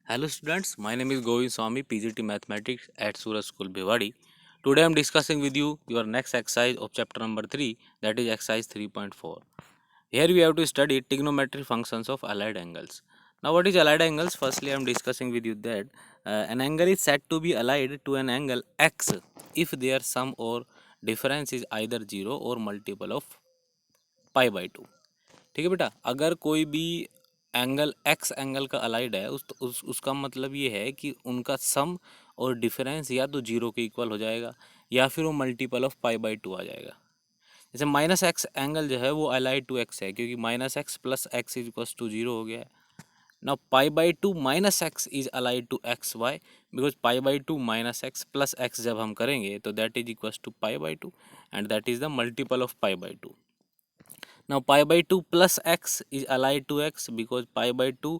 Hello students, my name is Govind Swami, PGT Mathematics at Suraj School, Bhiwadi. Today I am discussing with you your next exercise of chapter number 3, that is exercise 3.4. Here we have to study trigonometric functions of allied angles. Now what is allied angles? Firstly I am discussing with you that an angle is said to be allied to an angle x if their sum or difference is either 0 or multiple of pi by 2. ठीक है बेटा, अगर कोई भी angle x angle का allied है उसका मतलब ये है कि उनका सम और डिफरेंस या तो जीरो के इक्वल हो जाएगा या फिर वो multiple of pi by two आ जाएगा। जैसे माइनस एक्स एंगल जो है वो अलाइड टू एक्स है क्योंकि minus X plus x is equal to zero हो गया है। Now pi by two minus x is allied to X why because pi by two minus X plus X जब हम करेंगे तो that is equal to pi by two and that is the multiple of pi by two. Now pi by 2 plus x is allied to x because pi by 2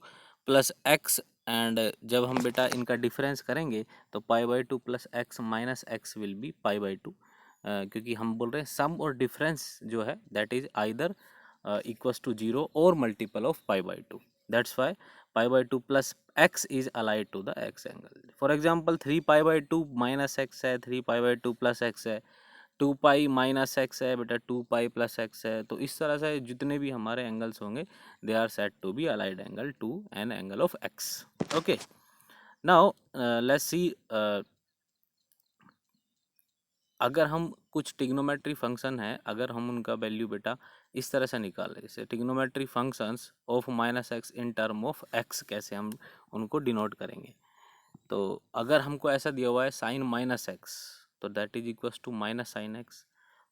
plus x and जब हम बेटा इनका difference करेंगे तो पाई by two plus x minus x will be pi by to क्योंकि हम बोल रहे हैं सम और डिफरेंस जो है that is either equals to zero और multiple of pi by two. That's why pi by two plus x is allied to the x angle. For example three pi by two minus x है, three pi by two plus x है, two pi minus x है बेटा, to pi plus x है। तो इस तरह से जितने भी हमारे एंगल्स होंगे they are set to be allied angle to an angle of X. Okay, now let's see अगर हम कुछ टिग्नोमेट्री फंक्शन है, अगर हम उनका वैल्यू बेटा इस तरह से निकालें, जैसे trigonometry functions of minus x in term of x, कैसे हम उनको डिनोट करेंगे। तो अगर हमको ऐसा दिया हुआ है साइन माइनस एक्स तो that is equals to minus sine x,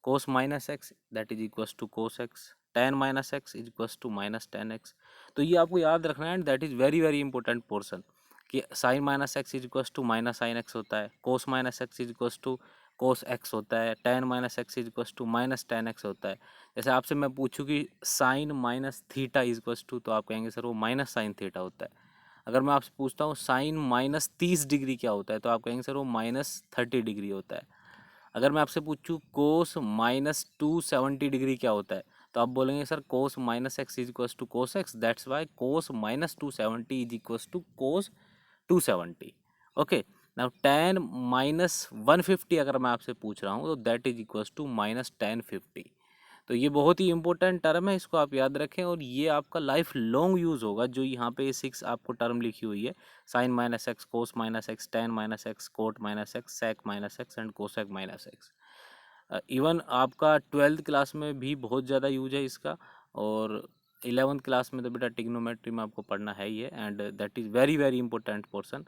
cos minus x that is equals to cos x, tan minus x is equals to minus tan x. तो ये आपको याद रखना है and that is very very important portion कि sine minus x is equals to minus sine x होता है, cos minus x is equals to cos x होता है, tan minus x is equals to minus tan X होता है। जैसे आपसे मैं पूछूं कि sine minus theta is equals to, तो आप कहेंगे सर वो माइनस साइन थीटा होता है। अगर मैं आपसे पूछता हूँ साइन माइनस 30 डिग्री क्या होता है तो आप कहेंगे सर वो माइनस 30 डिग्री होता है। अगर मैं आपसे पूछूँ कोस माइनस 270 डिग्री क्या होता है तो आप बोलेंगे sir cos minus x is equals to cos X, that's why cos minus 270 is equals to cos 270। Okay, now tan minus 150 अगर मैं आपसे पूछ रहा हूँ तो that is equals to minus 1050। तो ये बहुत ही इंपॉर्टेंट टर्म है, इसको आप याद रखें और ये आपका लाइफ लॉन्ग यूज़ होगा। जो यहाँ पे 6 आपको टर्म लिखी हुई है, sine minus X, cos minus X, tan minus X, cot minus X, sec minus X and cosec minus X. Even आपका 12th क्लास में भी बहुत ज़्यादा यूज है इसका, और 11th क्लास में तो बेटा टिग्नोमेट्री में आपको पढ़ना है ही है and that is very very important portion.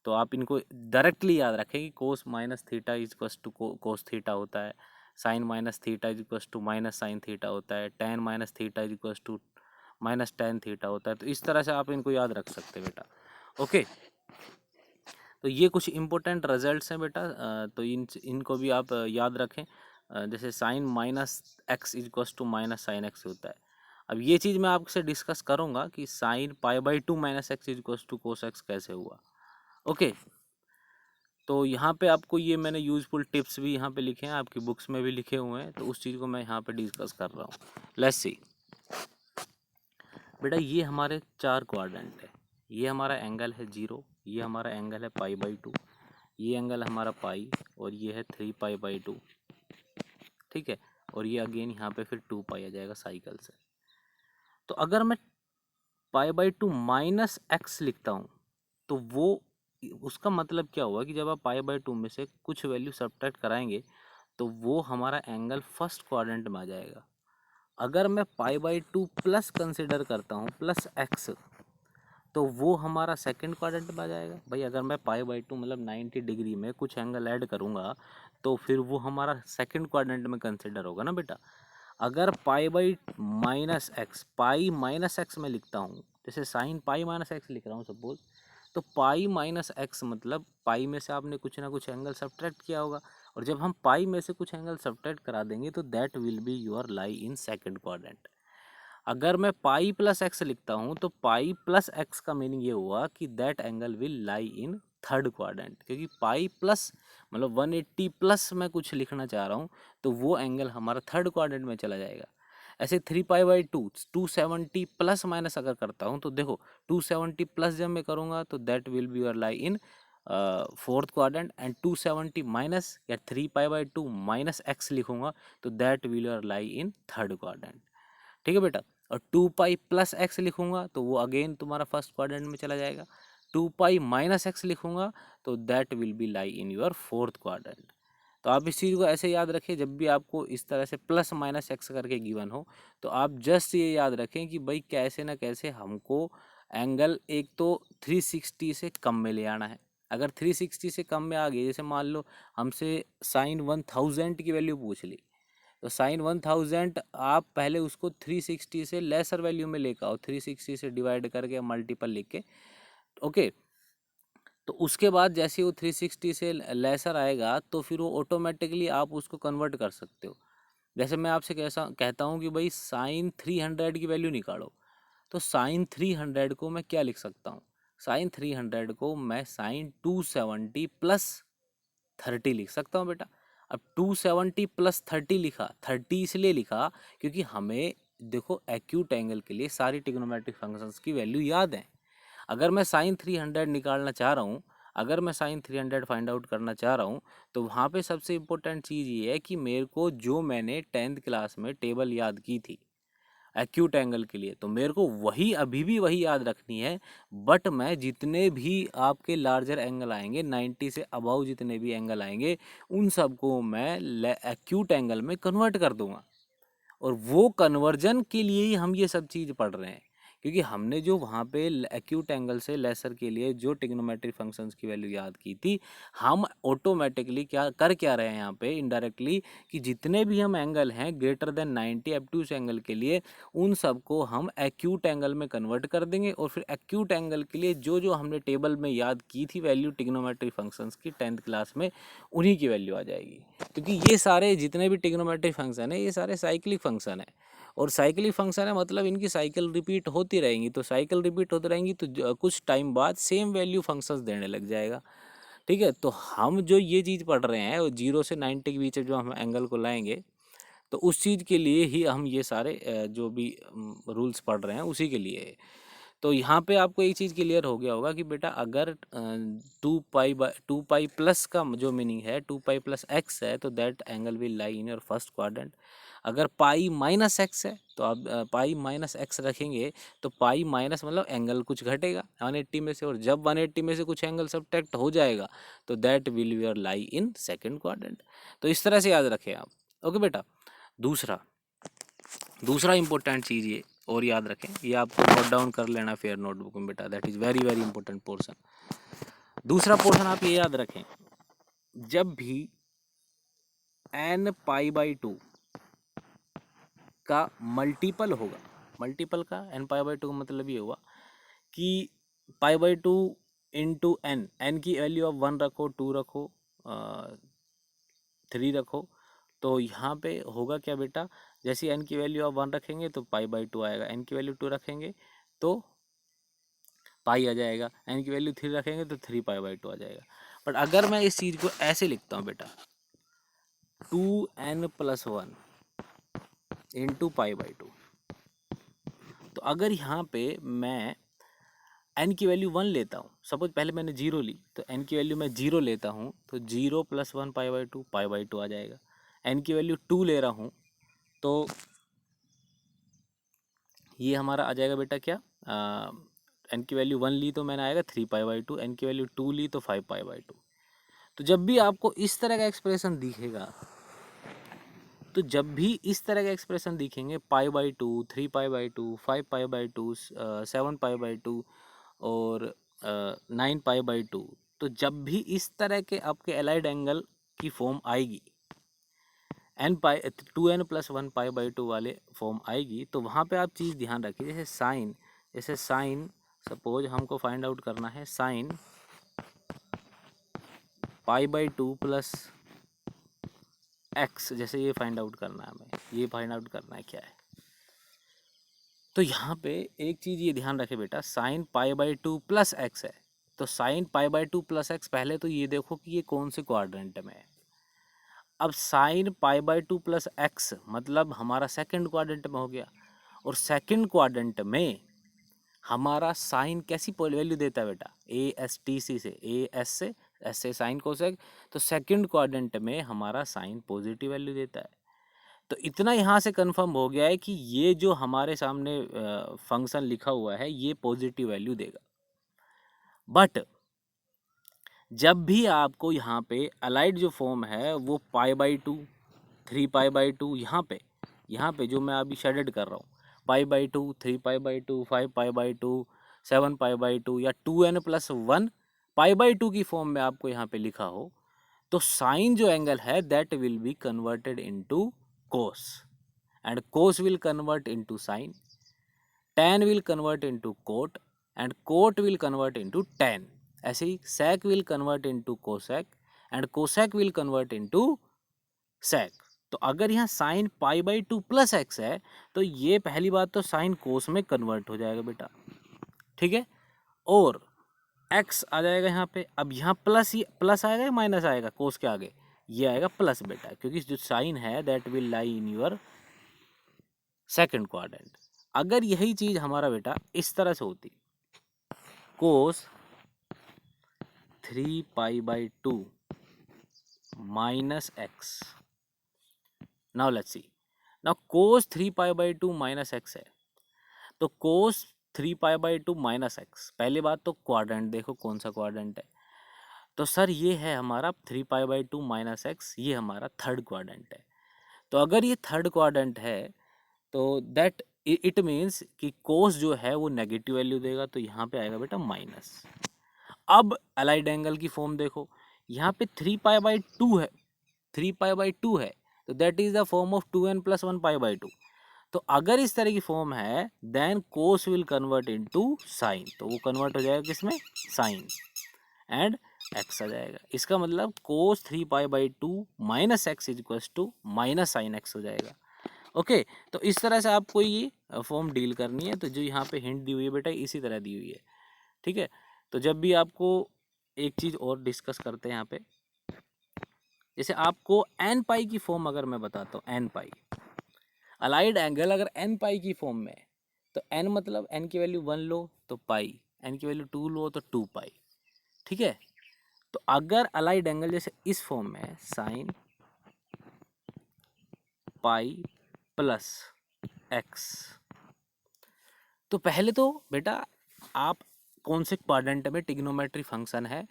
तो आप इनको डायरेक्टली याद रखें कि cos minus theta is equals to cos theta होता है, sine minus theta is equals to minus sine theta होता है, tan minus theta is equals to minus tan theta होता है। तो इस तरह से आप इनको याद रख सकते हैं बेटा। ओके, तो ये कुछ इंपॉर्टेंट रिजल्ट्स हैं बेटा, तो इनको भी आप याद रखें। जैसे sine minus x is equals to minus sine x होता है। अब ये चीज़ मैं आपसे डिस्कस करूँगा कि sine pi by two minus x is equals to cos X कैसे हुआ। ओके, तो यहाँ पे आपको ये मैंने यूज़फुल टिप्स भी यहाँ पे लिखे हैं, आपकी बुक्स में भी लिखे हुए हैं, तो उस चीज़ को मैं यहाँ पे डिस्कस कर रहा हूँ। लेट्स सी बेटा, ये हमारे चार क्वाड्रेंट है, ये हमारा एंगल है जीरो, ये हमारा एंगल है पाई बाई टू, ये एंगल हमारा पाई और ये है थ्री पाई बाई टू। ठीक है, और ये अगेन यहाँ पे फिर टू पाई आ जाएगा साइकिल से। तो अगर मैं पाई बाई टू माइनस एक्स लिखता हूँ तो वो उसका मतलब क्या हुआ कि जब आप पाई बाई टू में से कुछ वैल्यू सब्ट्रैक्ट कराएंगे तो वो हमारा एंगल फर्स्ट क्वाड्रेंट में आ जाएगा। अगर मैं पाई बाई टू प्लस कंसिडर करता हूँ प्लस एक्स तो वो हमारा सेकंड क्वाड्रेंट में आ जाएगा। भाई अगर मैं पाई बाई टू मतलब 90 डिग्री में कुछ एंगल ऐड करूँगा तो फिर वो हमारा सेकंड क्वाड्रेंट में कंसिडर होगा ना बेटा। अगर pi by minus x, pi minus x में लिखता हूँ, जैसे साइन पाई माइनस एक्स लिख रहा हूँ सपोज, तो पाई माइनस एक्स मतलब पाई में से आपने कुछ ना कुछ एंगल सब्ट्रैक्ट किया होगा, और जब हम पाई में से कुछ एंगल सब्ट्रैक्ट करा देंगे तो that will be your lie in second quadrant. अगर मैं पाई प्लस एक्स लिखता हूँ तो पाई प्लस एक्स का मीनिंग ये हुआ कि that angle will lie in third quadrant, क्योंकि पाई प्लस मतलब 180 प्लस मैं कुछ लिखना चाह रहा हूँ तो वो एंगल हमारा थर्ड क्वाड्रेंट में चला जाएगा। ऐसे 3 पाई बाई 2 270 प्लस माइनस अगर करता हूँ तो देखो 270 प्लस जब मैं करूँगा तो that will be your lie in fourth quadrant, and 270 minus या 3 पाई बाई 2 माइनस एक्स लिखूंगा तो that will your lie in third quadrant. ठीक है बेटा, और 2 पाई प्लस एक्स लिखूंगा तो वो अगेन तुम्हारा फर्स्ट क्वाड्रेंट में चला जाएगा। 2 पाई माइनस एक्स लिखूंगा तो that will B lie in your fourth quadrant. तो आप इस चीज़ को ऐसे याद रखें, जब भी आपको इस तरह से प्लस माइनस एक्स करके गिवन हो तो आप जस्ट ये याद रखें कि भाई कैसे ना कैसे हमको एंगल एक तो 360 से कम में ले आना है। अगर 360 से कम में आ गई, जैसे मान लो हमसे साइन 1000 की वैल्यू पूछ ली, तो साइन 1000 आप पहले उसको 360 से लेसर वैल्यू में लेकर आओ, 360 से डिवाइड करके मल्टीपल लिख के, ओके। तो उसके बाद जैसे वो 360 से लेसर आएगा तो फिर वो ऑटोमेटिकली आप उसको कन्वर्ट कर सकते हो। जैसे मैं आपसे कैसा कहता हूँ कि भाई साइन 300 की वैल्यू निकालो, तो साइन 300 को मैं क्या लिख सकता हूँ, साइन 300 को मैं साइन 270 प्लस 30 लिख सकता हूँ बेटा। अब 270 प्लस 30 लिखा, 30 इसलिए लिखा क्योंकि हमें देखो एक्यूट एंगल के लिए सारी ट्रिग्नोमेट्रिक फंक्शंस की वैल्यू याद है। अगर मैं साइन 300 निकालना चाह रहा हूँ, अगर मैं साइन 300 फाइंड आउट करना चाह रहा हूँ, तो वहाँ पे सबसे इम्पोर्टेंट चीज़ ये है कि मेरे को जो मैंने 10th क्लास में टेबल याद की थी एक्यूट एंगल के लिए, तो मेरे को वही अभी भी वही याद रखनी है। बट मैं जितने भी आपके लार्जर एंगल आएंगे 90 से अबाउ जितने भी एंगल आएंगे उन सबको मैं एक्यूट एंगल में कन्वर्ट कर दूंगा। और वो कन्वर्जन के लिए ही हम ये सब चीज़ पढ़ रहे हैं, क्योंकि हमने जो वहाँ पे एक्यूट एंगल से लेसर के लिए जो ट्रिग्नोमेट्रिक फंक्शंस की वैल्यू याद की थी, हम ऑटोमेटिकली क्या रहे हैं यहाँ पे इनडायरेक्टली, कि जितने भी हम एंगल हैं ग्रेटर देन 90 एब्ट्यूस एंगल के लिए उन सबको हम एक्यूट एंगल में कन्वर्ट कर देंगे। और फिर एक्यूट एंगल के लिए जो जो हमने टेबल में याद की थी वैल्यू ट्रिग्नोमेट्रिक फंक्शंस की 10th क्लास में, उन्हीं की वैल्यू आ जाएगी। क्योंकि ये सारे जितने भी ट्रिग्नोमेट्रिक फंक्शन है ये सारे साइक्लिक फंक्शन है, और साइक्लिक फंक्शन है मतलब इनकी साइकिल रिपीट होती रहेंगी, तो साइकिल रिपीट होती रहेंगी तो कुछ टाइम बाद सेम वैल्यू फंक्शंस देने लग जाएगा। ठीक है, तो हम जो ये चीज़ पढ़ रहे हैं 0 से 90 के बीच जो हम एंगल को लाएंगे, तो उस चीज़ के लिए ही हम ये सारे जो भी रूल्स पढ़ रहे हैं उसी के लिए है। तो यहाँ पे आपको एक चीज़ क्लियर हो गया होगा कि बेटा अगर 2 पाई प्लस का जो मीनिंग है 2 पाई प्लस एक्स है तो that angle will lie in your first quadrant. अगर पाई माइनस एक्स है तो आप पाई माइनस एक्स रखेंगे, तो पाई माइनस मतलब एंगल कुछ घटेगा 180 में से, और जब 180 में से कुछ एंगल सब्ट्रैक्ट हो जाएगा तो that will your lie in second quadrant. तो इस तरह से याद रखें आप। ओके बेटा, दूसरा दूसरा इंपॉर्टेंट चीज़ ये और याद रखें, ये आपको नोट डाउन कर लेना फेयर नोटबुक में बेटा, that is very very important portion. दूसरा पोर्शन आप ये याद रखें, जब भी n π/2 का मल्टीपल होगा, मल्टीपल का n π/2 का मतलब ये हुआ कि π/2 इंटू n की वैल्यू आप 1 रखो, 2 रखो, 3 रखो, तो यहाँ पे होगा क्या बेटा, जैसे n की वैल्यू आप 1 रखेंगे तो π/2 आएगा, n की वैल्यू 2 रखेंगे तो पाई आ जाएगा, n की वैल्यू 3 रखेंगे तो 3 π/2 आ जाएगा। बट अगर मैं इस चीज़ को ऐसे लिखता हूँ बेटा 2n+1 इंटू π/2, तो अगर यहाँ पे मैं n की वैल्यू 1 लेता हूँ, सपोज पहले मैंने 0 ली तो n की वैल्यू मैं 0 लेता हूँ तो 0 + 1 π/2 आ जाएगा। n की वैल्यू 2 ले रहा हूँ तो ये हमारा आ जाएगा बेटा क्या, n की वैल्यू 1 ली तो मैंने आएगा 3 π/2, n की वैल्यू 2 ली तो 5 π/2। तो जब भी आपको इस तरह का एक्सप्रेशन दिखेगा, तो जब भी इस तरह का एक्सप्रेशन दिखेंगे π/2, 3 π/2, 5 π/2, 7 π/2 और 9 π/2, तो जब भी इस तरह के आपके एलाइड एंगल की फॉर्म आएगी, 2n+1 π/2 वाले फॉर्म आएगी, तो वहाँ पे आप चीज़ ध्यान रखिए, जैसे साइन सपोज हमको फाइंड आउट करना है साइन π/2 प्लस एक्स, जैसे ये फाइंड आउट करना है हमें, ये फाइंड आउट करना है क्या है। तो यहाँ पे एक चीज़ ये ध्यान रखे बेटा, साइन π/2 प्लस एक्स है, तो साइन π/2 प्लस एक्स, पहले तो ये देखो कि ये कौन से क्वाड्रेंट में है। अब sign pi by two plus x मतलब हमारा सेकंड क्वाड्रेंट में हो गया, और सेकंड क्वाड्रेंट में हमारा साइन कैसी वैल्यू देता है बेटा, ए एस टी सी से, ए एस से, एस से साइन कोसेक, तो सेकंड क्वाड्रेंट में हमारा साइन पॉजिटिव वैल्यू देता है। तो इतना यहाँ से कंफर्म हो गया है कि ये जो हमारे सामने फंक्शन लिखा हुआ है ये पॉजिटिव वैल्यू देगा। बट जब भी आपको यहाँ पे अलाइड जो फॉर्म है वो पाई by to, 3 pi by to, यहाँ पे जो मैं अभी शेडेड कर रहा हूँ, पाई by to, 3 pi by to, 5 pi by to, 7 pi by to या 2n+1 पाई बाई टू की फॉर्म में आपको यहाँ पे लिखा हो, तो साइन जो एंगल है that will be converted into cos, and cos will convert into sine, tan will convert into cot, and cot will convert into tan. ऐसे ही sec will convert into cosec, and cosec will convert into sec. तो अगर यहाँ sign pi by two plus x है तो ये पहली बात तो साइन कोस में कन्वर्ट हो जाएगा बेटा, ठीक है, और एक्स आ जाएगा यहाँ पे। अब यहाँ प्लस आएगा या माइनस आएगा कोस के आगे, ये आएगा प्लस बेटा, क्योंकि जो साइन है that will lie in your second quadrant. अगर यही चीज हमारा बेटा इस तरह से होती, कोस 3 pi by two minus x, now let's C, now cos 3 pi by two minus x है, तो कोस 3 pi by two minus x, पहली बात तो क्वाड्रेंट देखो कौन सा क्वाड्रेंट है, तो सर ये है हमारा 3 pi by two minus x, ये हमारा थर्ड क्वाड्रेंट है। तो अगर ये थर्ड क्वाड्रेंट है तो दैट इट मीन्स कि कोस जो है वो नेगेटिव वैल्यू देगा, तो यहाँ पे आएगा बेटा माइनस। अब अलाइड एंगल की फॉर्म देखो, यहाँ पे 3 पाई बाई टू है, 3 पाई बाई टू है, तो that is the form of 2n+1 pi by two. तो अगर इस तरह की फॉर्म है then cos will convert into sine, तो वो कन्वर्ट हो जाएगा किसमें, साइन, एंड एक्स आ जाएगा। इसका मतलब cos 3 pi by two minus x is equal to minus sine X हो जाएगा। ओके, तो इस तरह से आपको ये फॉर्म डील करनी है। तो जो यहाँ पे हिंट दी हुई है बेटा इसी तरह दी हुई है, ठीक है। तो जब भी आपको एक चीज़ और डिस्कस करते हैं यहाँ पे, जैसे आपको एन पाई की फॉर्म अगर मैं बताता हूँ, एन पाई अलाइड एंगल अगर एन पाई की फॉर्म में है, तो एन मतलब एन की वैल्यू 1 लो तो पाई, एन की वैल्यू 2 लो तो 2 पाई, ठीक है। तो अगर अलाइड एंगल जैसे इस फॉर्म में है, साइन पाई प्लस एक्स, तो पहले तो बेटा आप कौन से क्वाड्रेंट में ट्रिग्नोमेट्री फंक्शन है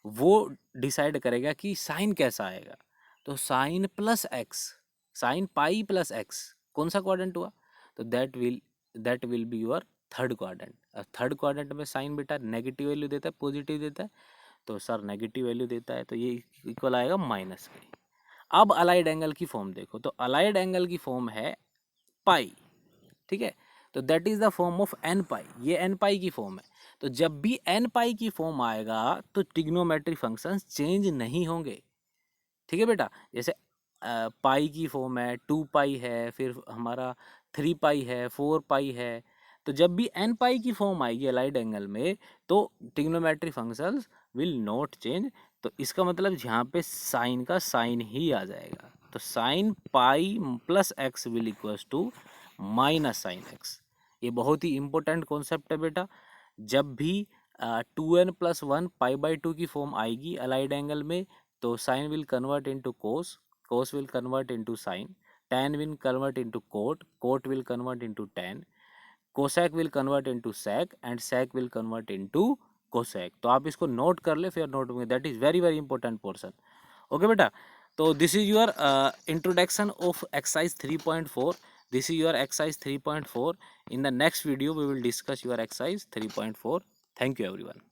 वो डिसाइड करेगा कि साइन कैसा आएगा। तो sine plus X, sine pi plus X कौन सा क्वाड्रेंट हुआ, तो that will be your third quadrant. Third quadrant में साइन बेटा नेगेटिव वैल्यू देता है पॉजिटिव देता है, तो सर नेगेटिव वैल्यू देता है, तो ये इक्वल आएगा माइनस के। अब अलाइड एंगल की फॉर्म देखो, तो अलाइड एंगल की फॉर्म है पाई, ठीक है, तो that is the form of n pi, ये एन पाई की फॉर्म है। तो जब भी एन पाई की फॉर्म आएगा तो ट्रिग्नोमेट्रिक फंक्शंस चेंज नहीं होंगे, ठीक है बेटा। जैसे पाई की फॉर्म है, 2 पाई है, फिर हमारा 3 पाई है, 4 पाई है, तो जब भी एन पाई की फॉर्म आएगी अलाइड एंगल में तो trigonometric functions will not change. तो इसका मतलब यहाँ पे साइन का साइन ही आ जाएगा, तो sine pi plus X will equals to minus sine X. ये बहुत ही इंपॉर्टेंट कॉन्सेप्ट है बेटा। जब भी 2n+1 पाई बाई टू की फॉर्म आएगी अलाइड एंगल में, तो sine will convert into cos, cos will convert into sine, tan will convert into cot, cot will convert into tan, cosec will convert into sec, and sec will convert into cosec. तो आप इसको note कर ले फिर note में, that is very very important portion. Okay बेटा, तो this is your introduction of exercise 3.4. This is your exercise 3.4. In the next video we will discuss your exercise 3.4. Thank you everyone.